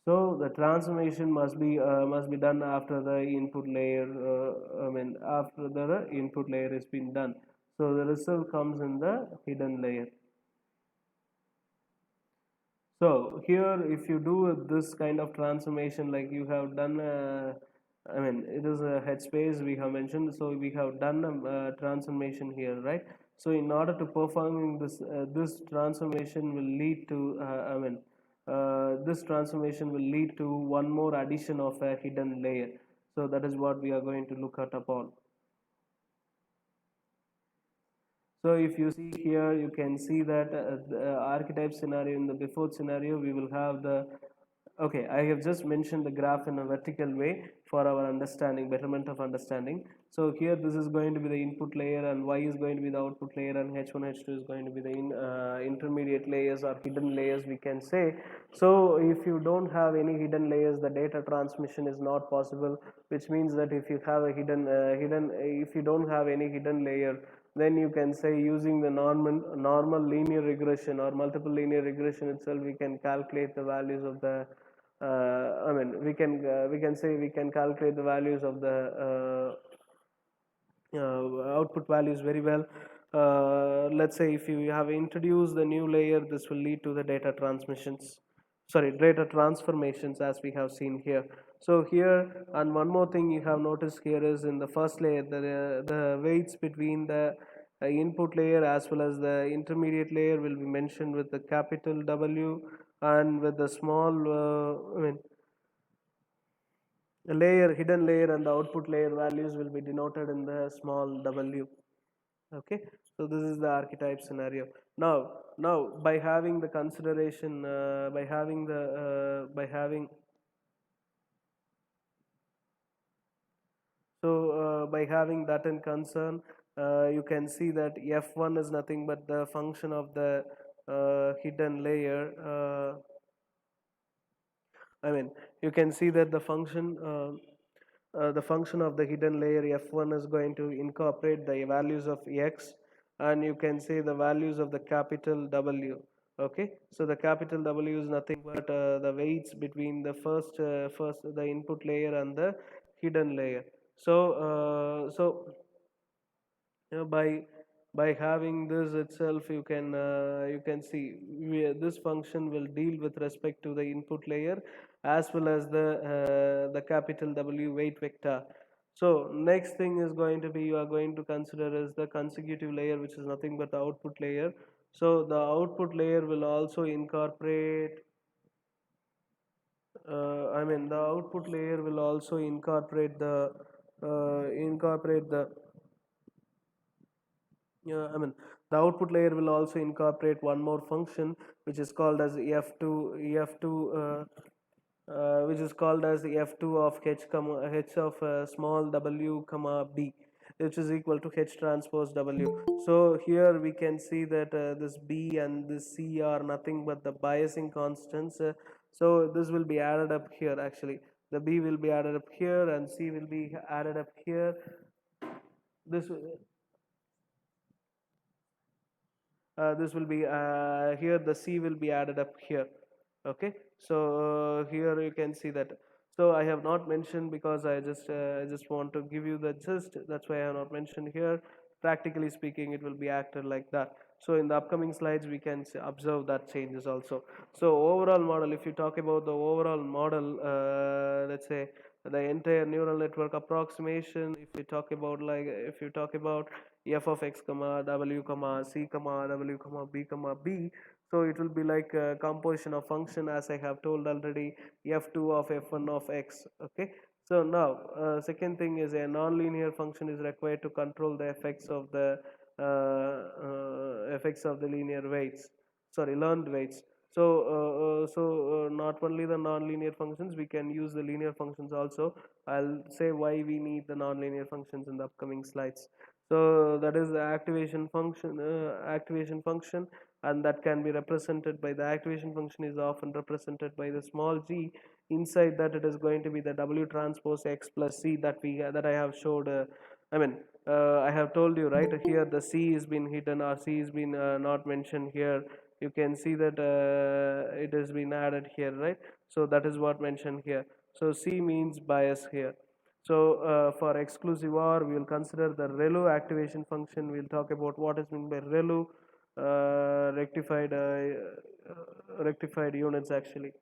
So the transformation must be done after the input layer. After the input layer has been done. So the result comes in the hidden layer. So here, if you do this kind of transformation, like you have done, it is a headspace we have mentioned. So we have done a transformation here, right? So in order to performing this transformation will lead to, this transformation will lead to one more addition of a hidden layer. So that is what we are going to look at upon. So if you see here, you can see that the archetype scenario, in the before scenario, we will have the, okay, I have just mentioned the graph in a vertical way for our understanding, betterment of understanding. So here this is going to be the input layer, and y is going to be the output layer, and h1, h2 is going to be the intermediate layers or hidden layers, we can say. So if you don't have any hidden layers, the data transmission is not possible, which means that if you have a if you don't have any hidden layer, then you can say, using the normal linear regression or multiple linear regression itself, we can calculate the values of the I mean, we can say we can calculate the values of the output values very well. Let's say if you have introduced the new layer, this will lead to the data transmissions, sorry, data transformations, as we have seen here. So here, and one more thing you have noticed here is in the first layer, the weights between the input layer as well as the intermediate layer will be mentioned with the capital W, and with the small I mean, the layer, hidden layer, and the output layer values will be denoted in the small w. Okay, so this is the archetype scenario. Now by having the consideration, by having so by having that in concern, you can see that f1 is nothing but the function of the hidden layer. I mean, you can see that the function of the hidden layer f1 is going to incorporate the values of x, and you can say the values of the capital W. Okay, so the capital W is nothing but the weights between the first the input layer and the hidden layer. So by having this itself, you can see this function will deal with respect to the input layer as well as the capital W weight vector. So next thing is going to be, you are going to consider is the consecutive layer, which is nothing but the output layer. So the output layer will also incorporate I mean, the output layer will also incorporate the I mean, the output layer will also incorporate one more function, which is called as which is called as f2 of h of small w comma b, which is equal to h transpose w. So here we can see that this b and this c are nothing but the biasing constants. So this will be added up here. Actually, the b will be added up here and c will be added up here. This will be here, the c will be added up here. Okay, so here you can see that. So I have not mentioned because I just want to give you the gist. That's why I have not mentioned here. Practically speaking, it will be acted like that. So in the upcoming slides we can observe that changes also. So overall model, if you talk about the overall model, let's say the entire neural network approximation, if you talk about f of x comma w comma c comma w comma b, so it will be like a composition of function, as I have told already, f2 of f1 of x. Okay, so now second thing is a nonlinear function is required to control the effects of the linear weights, sorry, learned weights. So not only the nonlinear functions, we can use the linear functions also. I'll say why we need the nonlinear functions in the upcoming slides. So that is the activation function, and that can be represented by the activation function is often represented by the small g. Inside that, it is going to be the w transpose x plus c that I have showed. I mean, I have told you right here the c is been hidden, or c is been not mentioned here. You can see that it has been added here, right? So that is what mentioned here. So c means bias here. So for exclusive OR, we will consider the ReLU activation function. We'll talk about what is meant by ReLU, rectified units actually.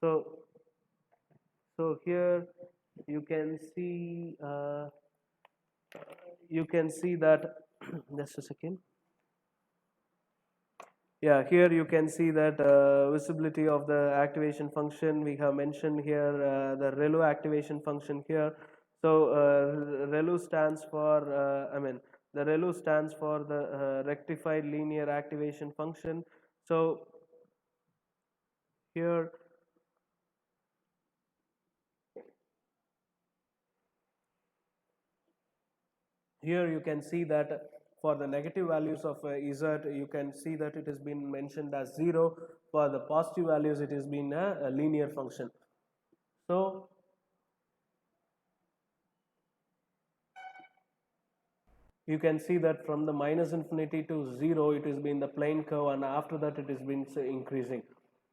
So here you can see that just a second. Yeah, here you can see that visibility of the activation function. We have mentioned here the ReLU activation function here. So ReLU stands for, the ReLU stands for the rectified linear activation function. So here you can see that for the negative values of z, you can see that it has been mentioned as 0. For the positive values, it has been a linear function. So you can see that from the minus infinity to 0, it has been the plane curve, and after that it has been increasing.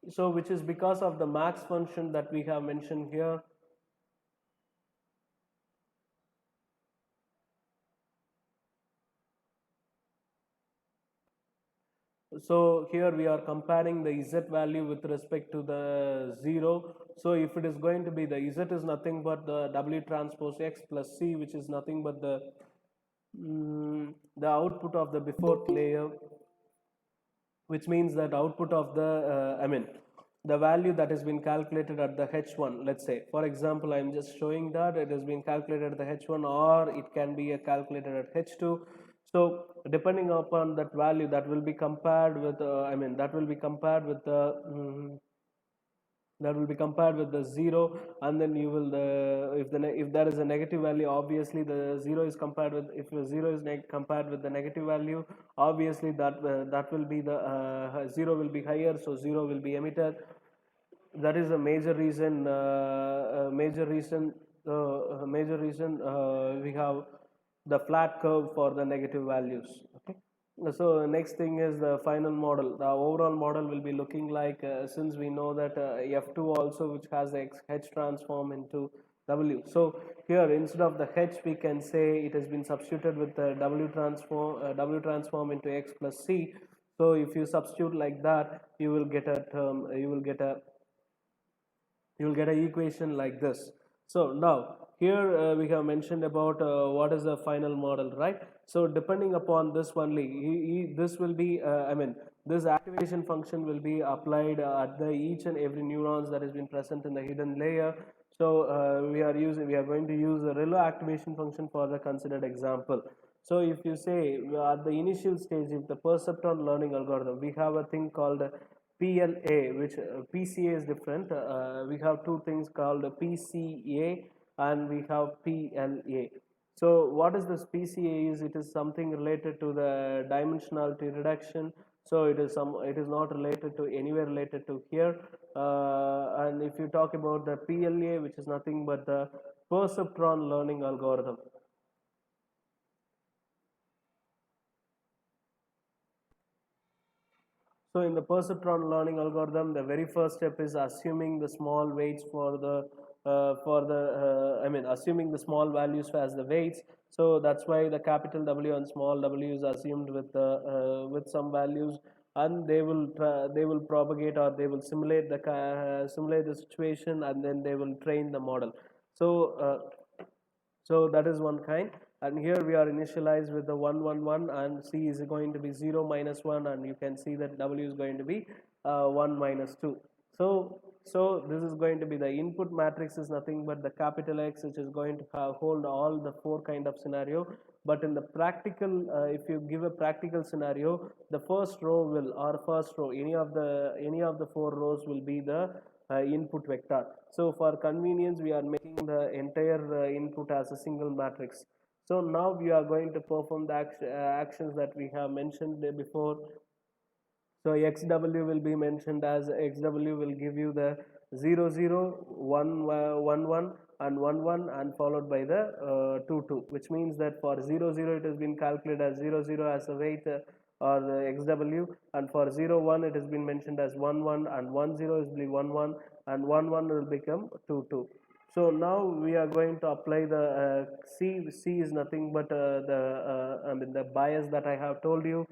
So which is because of the max function that we have mentioned here. So here we are comparing the z value with respect to the 0. So if it is going to be the z is nothing but the w transpose x plus c, which is nothing but the output of the before layer, which means that output of the the value that has been calculated at the h1. Let's say, for example, I'm just showing that it has been calculated at the h1, or it can be calculated at h2. So depending upon that value, that will be compared with that will be compared with the that will be compared with the 0, and then you will if there is a negative value, obviously the 0 is compared with, if the 0 is compared with the negative value, obviously that will be the 0 will be higher, so 0 will be emitted. That is a major reason we have the flat curve for the negative values. Okay. So the next thing is the final model. The overall model will be looking like, since we know that F2 also, which has the H transform into W. So here instead of the H, we can say it has been substituted with the W transform into X plus C. So if you substitute like that, you will get a term. You will get an equation like this. So now here we have mentioned about what is the final model, right? So depending upon this only, this will be this activation function will be applied at the each and every neurons that has been present in the hidden layer. So we are going to use the ReLU activation function for the considered example. So if you say at the initial stage, if the perceptron learning algorithm, we have a thing called PLA, which PCA is different. We have two things called PCA and we have PLA. So what is this PCA is? It is something related to the dimensionality reduction. So it is not related to anywhere related to here. And if you talk about the PLA, which is nothing but the perceptron learning algorithm. So in the perceptron learning algorithm, the very first step is assuming the small weights assuming the small values as the weights. So that's why the capital W and small w is assumed with some values, and they will propagate, or they will simulate the situation, and then they will train the model. So that is one kind, and here we are initialized with the 1 1 1, and C is going to be 0 minus 1, and you can see that W is going to be 1 minus 2. So this is going to be the input matrix is nothing but the capital X, which is going to hold all the four kind of scenario. But in the practical, if you give a practical scenario, the first row will, or first row, any of the four rows will be the input vector. So for convenience, we are making the entire input as a single matrix. So now we are going to perform the actions that we have mentioned before. So xw will be mentioned as xw will give you the 0 0 1 1 1 and 1 1 and followed by the 2 2, which means that for 0 0 it has been calculated as 0 0 as a weight or xw, and for 0 1 it has been mentioned as 1 1, and 1 0 is be 1 1, and 1 1 will become 2 2. So now we are going to apply the C is nothing but the bias that I have told you.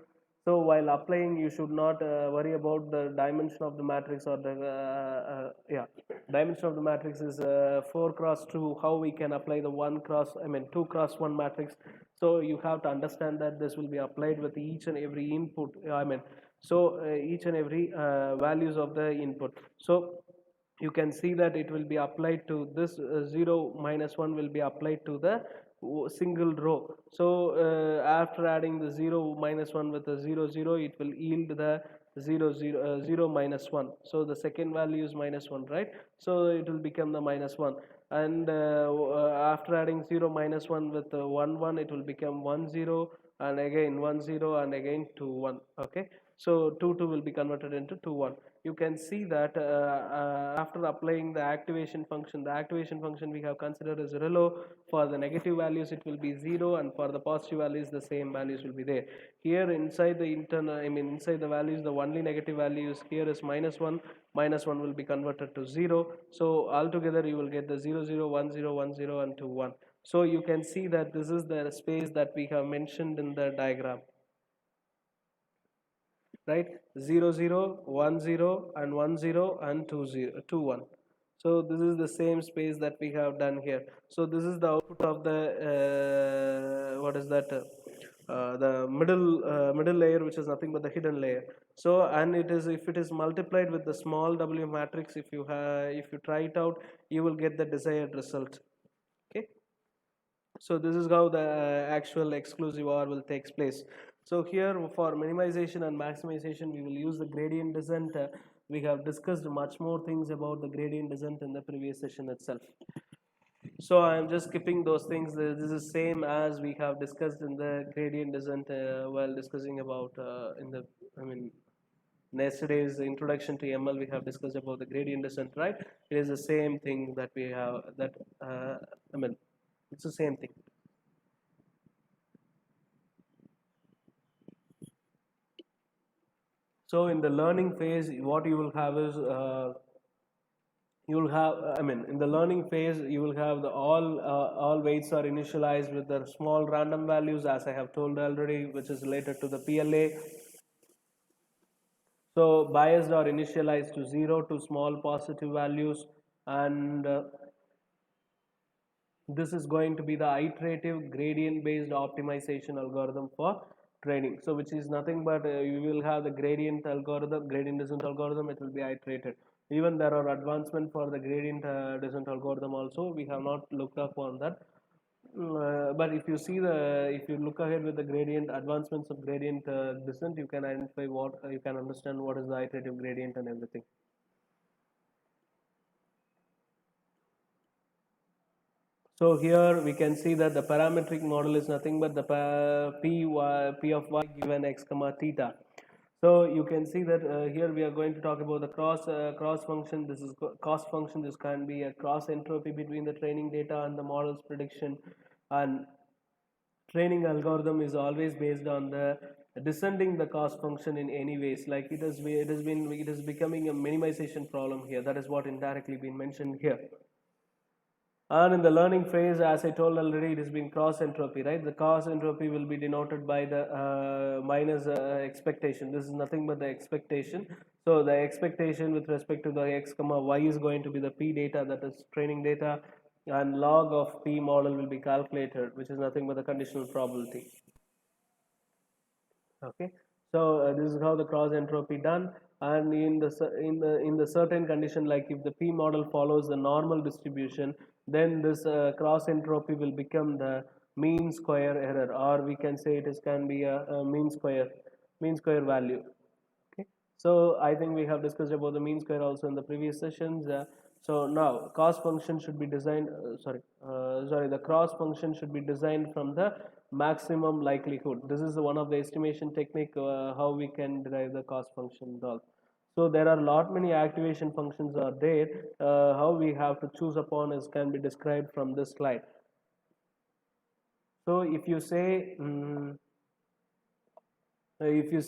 So while applying, you should not worry about the dimension of the matrix, or the dimension of the matrix is 4 cross 2. How we can apply the 2 cross 1 matrix? So you have to understand that this will be applied with each and every input. Each and every values of the input. So you can see that it will be applied to this 0 minus 1 will be applied to the single row. So after adding the 0 minus 1 with the 0 0, it will yield the 0 minus 1. So the second value is minus 1, right? So it will become the minus 1, and after adding 0 minus 1 with 1 1, it will become 1 0, and again 1 0, and again 2 1. Okay, so 2 2 will be converted into 2 1. you can see that after applying the activation function we have considered as ReLO. For the negative values it will be 0, and for the positive values the same values will be there. Here inside the internal, inside the values, the only negative values here is -1. -1 will be converted to 0. So altogether you will get the 0, 0, 1, 0, 1, 0 and 2, 1. So you can see that this is the space that we have mentioned in the diagram, right? 0, 0, 1, 0 and 1, 0 and 2, 0, 2, 1. So this is the same space that we have done here. So this is the output of the what is that, the middle layer, which is nothing but the hidden layer. So, and it is, if it is multiplied with the small w matrix, if you try it out, you will get the desired result. Okay, so this is how the actual exclusive OR will takes place. So here for minimization and maximization we will use the gradient descent. We have discussed much more things about the gradient descent in the previous session itself. So I am just skipping those things. This is same as we have discussed in the gradient descent while discussing about in the, yesterday's introduction to ML we have discussed about the gradient descent, right? It is the same thing that we have, that it's the same thing. So in the learning phase, what you will have is you will have, in the learning phase, you will have the all weights are initialized with the small random values, as I have told already, which is related to the PLA. So biased are initialized to 0 to small positive values, and this is going to be the iterative gradient based optimization algorithm for training. So which is nothing but you will have the gradient algorithm, gradient descent algorithm, it will be iterated. Even there are advancement for the gradient descent algorithm also, we have not looked up on that. But if you see if you look ahead with the gradient advancements of gradient descent, you can identify what you can understand what is the iterative gradient and everything. So here we can see that the parametric model is nothing but the p of y given x comma theta. So you can see that here we are going to talk about the cross function. This is cost function. This can be a cross entropy between the training data and the model's prediction, and training algorithm is always based on the descending the cost function in any ways. Like it is becoming a minimization problem here. That is what indirectly been mentioned here. And in the learning phase, as I told already, it has been cross entropy, right? The cross entropy will be denoted by the minus expectation. This is nothing but the expectation. So the expectation with respect to the x comma y is going to be the p data, that is training data, and log of p model will be calculated, which is nothing but the conditional probability. Okay, so this is how the cross entropy done. And in the certain condition, like if the p model follows the normal distribution, then this cross entropy will become the mean square error, or we can say it is can be a mean square value. Okay, so I think we have discussed about the mean square also in the previous sessions. So now cost function should be designed, the cross function should be designed from the maximum likelihood. This is one of the estimation technique how we can derive the cost function and all. So there are a lot many activation functions are there. How we have to choose upon is can be described from this slide. So if you say if your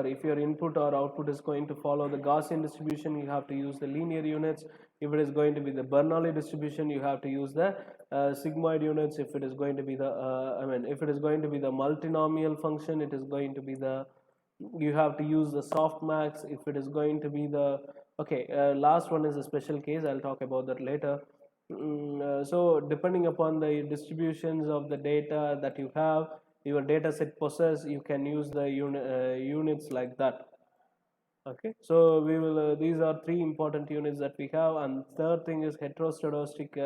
if your input or output is going to follow the Gaussian distribution, you have to use the linear units. If it is going to be the Bernoulli distribution, you have to use the sigmoid units. If it is going to be the if it is going to be the multinomial function, it is going to be the, you have to use the softmax. If it is going to be the, okay, last one is a special case, I'll talk about that later. So depending upon the distributions of the data that you have, your data set possess, you can use the units like that. Okay, so we will these are three important units that we have. And third thing is heteroscedastic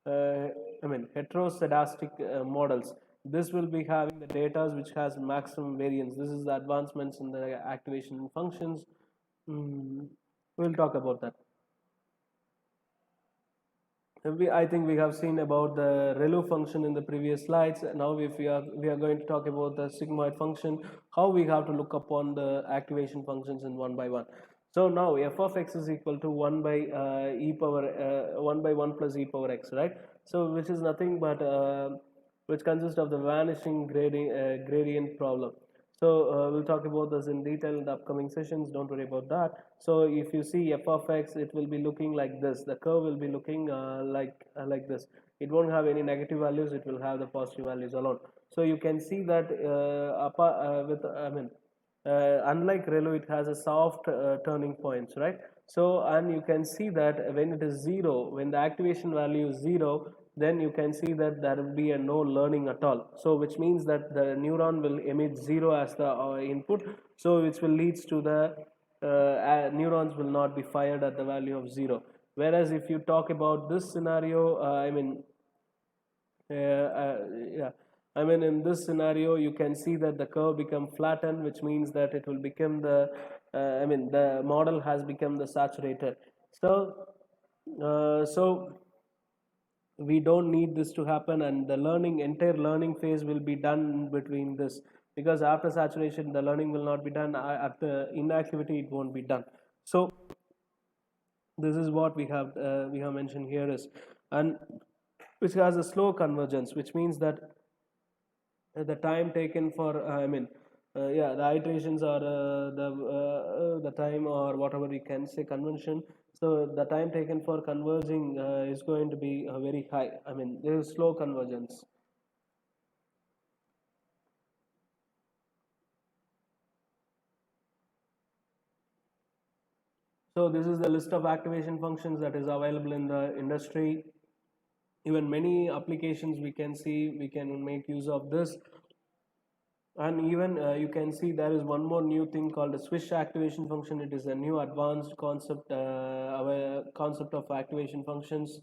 heteroscedastic models. This will be having the data which has maximum variance. This is the advancements in the activation functions. We'll talk about that. I think we have seen about the ReLU function in the previous slides. Now, if we are going to talk about the sigmoid function, how we have to look upon the activation functions in one by one. So now f of x is equal to 1 by e power 1 by 1 plus e power x, right? So which is nothing but which consists of the vanishing gradient problem. So we'll talk about this in detail in the upcoming sessions. Don't worry about that. So if you see f of x, it will be looking like this. The curve will be looking like this. It won't have any negative values. It will have the positive values alone. So you can see that with I mean unlike ReLU, it has a soft turning points, right? So, and you can see that when it is zero, when the activation value is zero, then you can see that there will be a no learning at all. So, which means that the neuron will emit zero as the input. So, which will leads to the neurons will not be fired at the value of zero. Whereas if you talk about this scenario, yeah. I mean, in this scenario, you can see that the curve become flattened, which means that it will become the, the model has become the saturated. So, so we don't need this to happen, and the entire learning phase will be done between this, because after saturation, the learning will not be done. After inactivity, it won't be done. So, this is what we have mentioned here is, and which has a slow convergence, which means that the time taken for yeah, the iterations or the time or whatever we can say convention. So the time taken for converging is going to be very high. I mean, there is slow convergence. So this is the list of activation functions that is available in the industry. Even many applications we can see, we can make use of this. And even you can see there is one more new thing called the swish activation function. It is a new advanced concept of activation functions.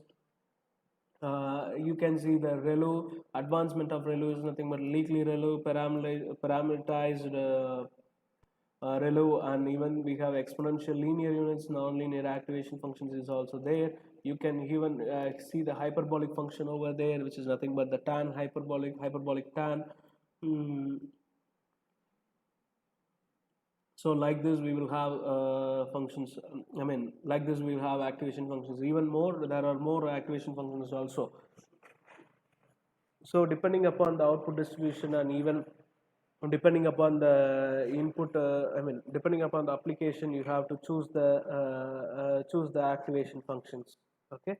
You can see the ReLU advancement of ReLU is nothing but Leakley ReLU, parameterized ReLU, and even we have exponential linear units. Non-linear activation functions is also there. You can even see the hyperbolic function over there, which is nothing but the tan hyperbolic tan. So like this we will have functions, like this we will have activation functions. Even more, there are more activation functions also. So depending upon the output distribution, and even depending upon the input, depending upon the application, you have to choose the activation functions. Okay.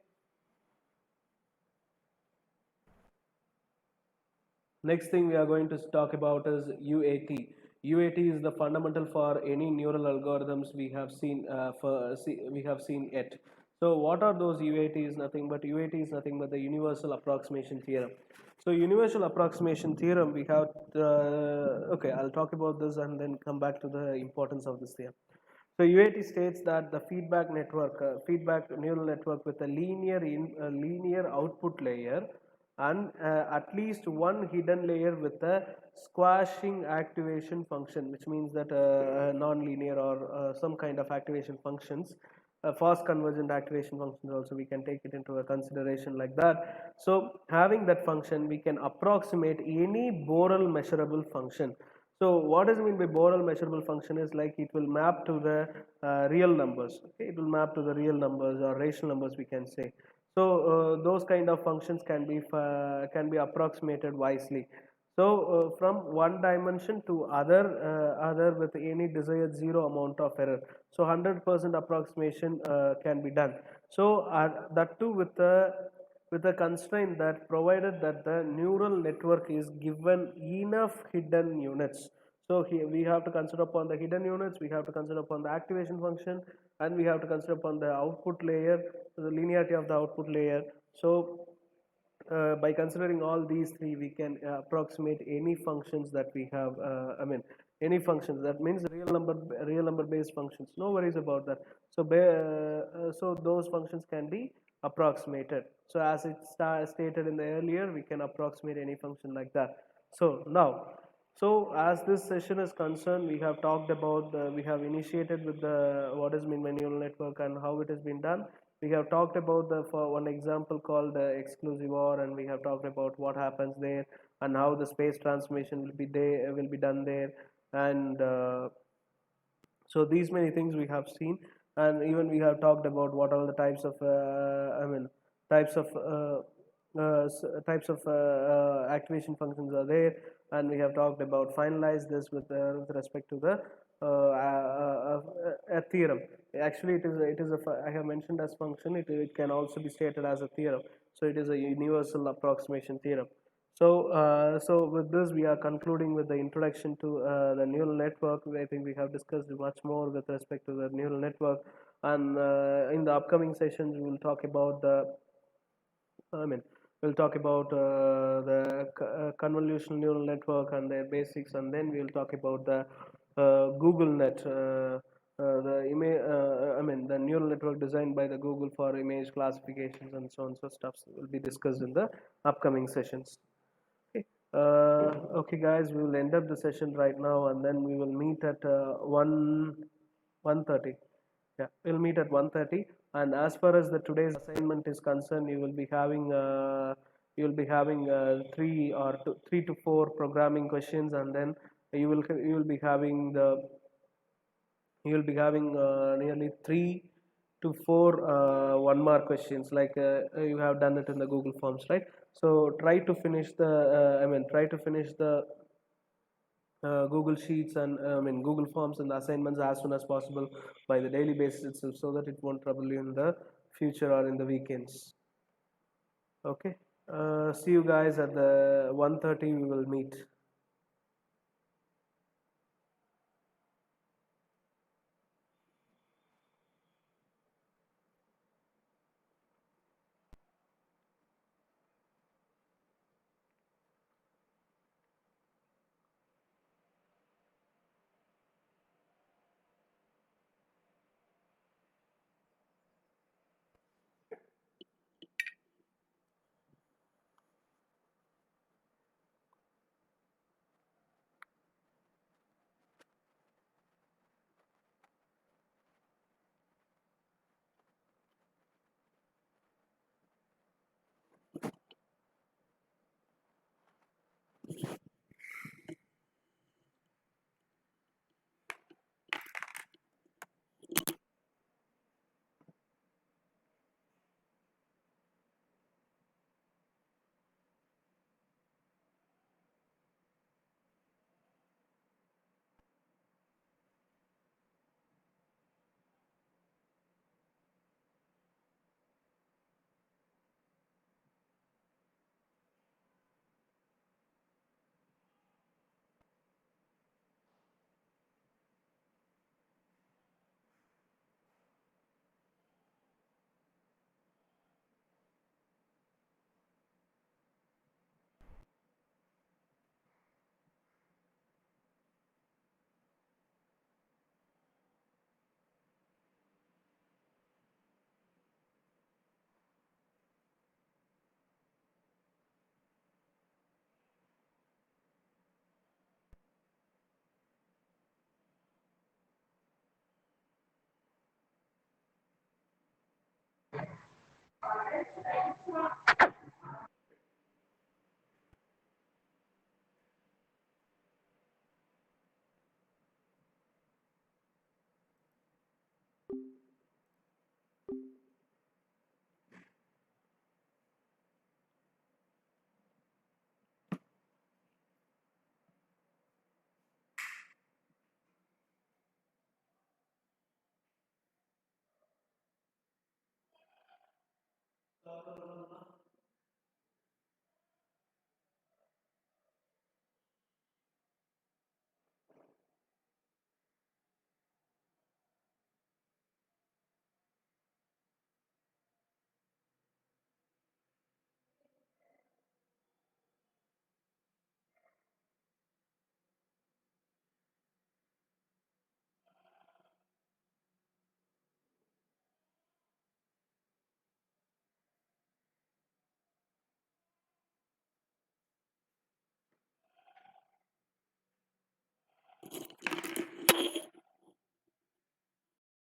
Next thing we are going to talk about is UAT. UAT is the fundamental for any neural algorithms we have seen we have seen yet. So what are those UATs? Nothing but UAT is nothing but the universal approximation theorem. So universal approximation theorem, we have okay, I'll talk about this and then come back to the importance of this theorem. So UAT states that the feedback neural network with a linear output layer, and at least one hidden layer with a squashing activation function, which means that non-linear or some kind of activation functions, fast convergent activation functions also we can take it into a consideration like that. So having that function, we can approximate any Borel measurable function. So what does it mean by Borel measurable function is like it will map to the real numbers. Okay, it will map to the real numbers or rational numbers, we can say. So those kind of functions can be approximated wisely. So from one dimension to other with any desired zero amount of error. So 100% approximation can be done. So that too with a constraint that provided that the neural network is given enough hidden units. So here we have to consider upon the hidden units, we have to consider upon the activation function, and we have to consider upon the output layer, the linearity of the output layer. So by considering all these three, we can approximate any functions that we have. Any functions, that means real number based functions. No worries about that. So so those functions can be approximated. So as it stated in the earlier, we can approximate any function like that. So now, so as this session is concerned, we have talked about we have initiated with the what is mean by neural network and how it has been done. We have talked about the for one example called the exclusive OR, and we have talked about what happens there and how the space transmission will be done there, and so these many things we have seen, and even we have talked about what are the types of types of types of activation functions are there, and we have talked about finalize this with respect to the a theorem. Actually, it is I have mentioned as function. It can also be stated as a theorem. So it is a universal approximation theorem. So with this, we are concluding with the introduction to the neural network. I think we have discussed much more with respect to the neural network, and in the upcoming sessions, we will talk about I mean, we'll talk about the convolutional neural network and their basics, and then we'll talk about the Google Net, the neural network designed by the Google for image classifications and so on. So stuff will be discussed in the upcoming sessions. Okay. Okay, guys, we will end up the session right now, and then we will meet at 1:30. Yeah, we'll meet at 1:30. And as far as the today's assignment is concerned, you will be having three to four programming questions, and then you will be having the you will be having nearly three to four one mark questions, like you have done it in the Google Forms, right? So try to finish the try to finish the Google Sheets and Google Forms and the assignments as soon as possible by the daily basis itself, so that it won't trouble you in the future or in the weekends. Okay. See you guys at the 1:30. We will meet.